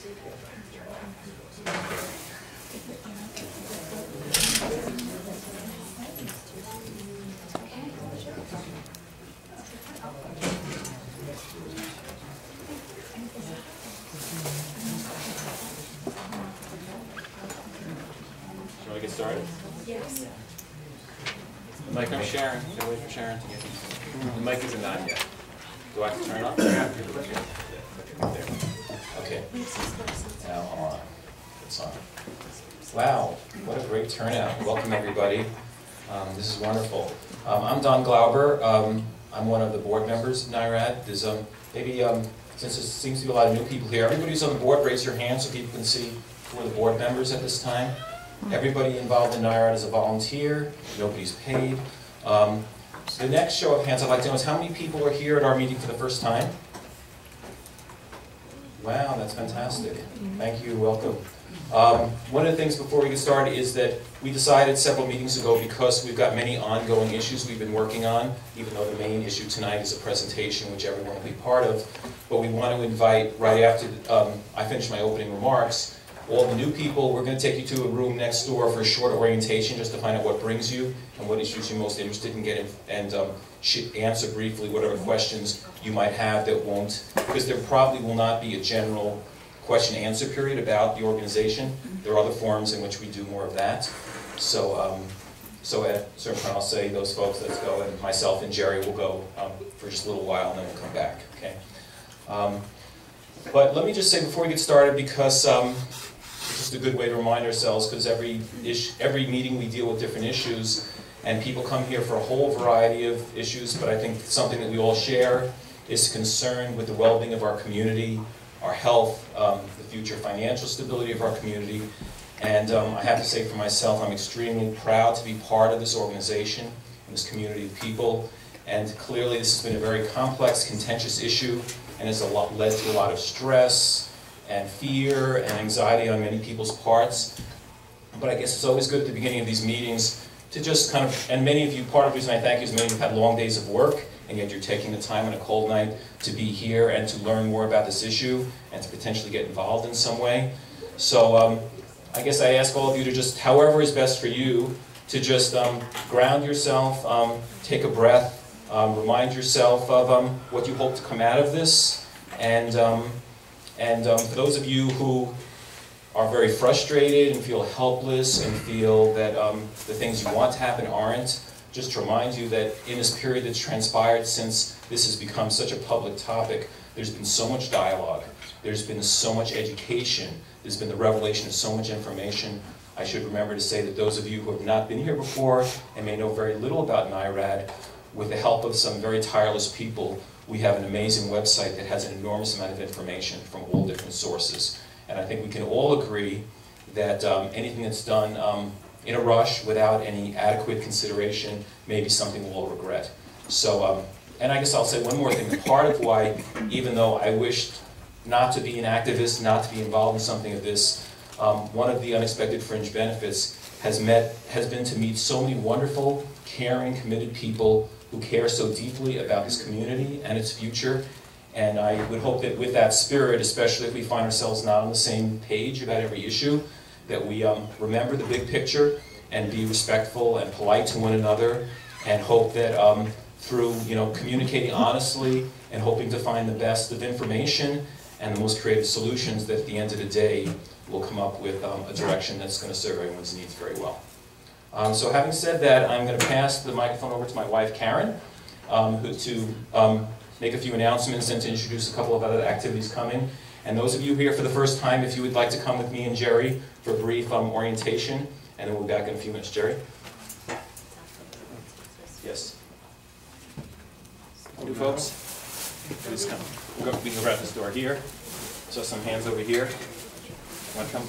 Shall we get started? Yes. The mic, I'm Sharon. Can I wait for Sharon to get the mic isn't on yet. Do I have to turn it off? Yeah. There. Okay. Now on. It's on. Wow, what a great turnout. Welcome everybody. This is wonderful. I'm Don Glauber. I'm one of the board members of NYRAD. There's maybe, since there seems to be a lot of new people here, everybody who's on the board, raise your hand so people can see who are the board members at this time. Everybody involved in NYRAD is a volunteer. Nobody's paid. The next show of hands I'd like to know is how many people are here at our meeting for the first time? Wow, that's fantastic. Thank you, welcome. One of the things before we get started is that we decided several meetings ago, because we've got many ongoing issues we've been working on, even though the main issue tonight is a presentation which everyone will be part of, but we want to invite, right after I finish my opening remarks, all the new people. We're going to take you to a room next door for a short orientation just to find out what brings you and what issues you're most interested in getting, and answer briefly whatever questions you might have that won't, because there probably will not be a general question-answer period about the organization. There are other forums in which we do more of that. So, at a certain point I'll say, those folks, let's go, and myself and Jerry will go for just a little while, and then we'll come back. Okay. But let me just say before we get started, because it's just a good way to remind ourselves, because every meeting we deal with different issues, and people come here for a whole variety of issues, but I think something that we all share is concern with the well-being of our community, our health, the future financial stability of our community. And I have to say for myself, I'm extremely proud to be part of this organization and this community of people. And clearly this has been a very complex, contentious issue, and has led to a lot of stress and fear and anxiety on many people's parts. But I guess it's always good at the beginning of these meetings to just kind of, and many of you, part of the reason I thank you is many of you have had long days of work, and yet you're taking the time on a cold night to be here and to learn more about this issue and to potentially get involved in some way. So I guess I ask all of you to just, however is best for you, to just ground yourself, take a breath, remind yourself of what you hope to come out of this, and for those of you who are very frustrated and feel helpless and feel that the things you want to happen aren't, just to remind you that in this period that's transpired since this has become such a public topic, there's been so much dialogue, there's been so much education, there's been the revelation of so much information. I should remember to say that those of you who have not been here before and may know very little about NYRAD, with the help of some very tireless people, we have an amazing website that has an enormous amount of information from all different sources. And I think we can all agree that anything that's done in a rush without any adequate consideration may be something we'll all regret. So, and I guess I'll say one more thing. Part of why, even though I wished not to be an activist, not to be involved in something of this, one of the unexpected fringe benefits has been to meet so many wonderful, caring, committed people who care so deeply about this community and its future. And I would hope that with that spirit, especially if we find ourselves not on the same page about every issue, that we remember the big picture and be respectful and polite to one another, and hope that through communicating honestly and hoping to find the best of information and the most creative solutions, that at the end of the day we'll come up with a direction that's going to serve everyone's needs very well. So having said that, I'm going to pass the microphone over to my wife Karen to make a few announcements and to introduce a couple of other activities coming. And those of you here for the first time, if you would like to come with me and Jerry for a brief orientation, and then we'll be back in a few minutes. Jerry? Yes? New folks? Please come. We can go around this door here. So some hands over here. Want to come?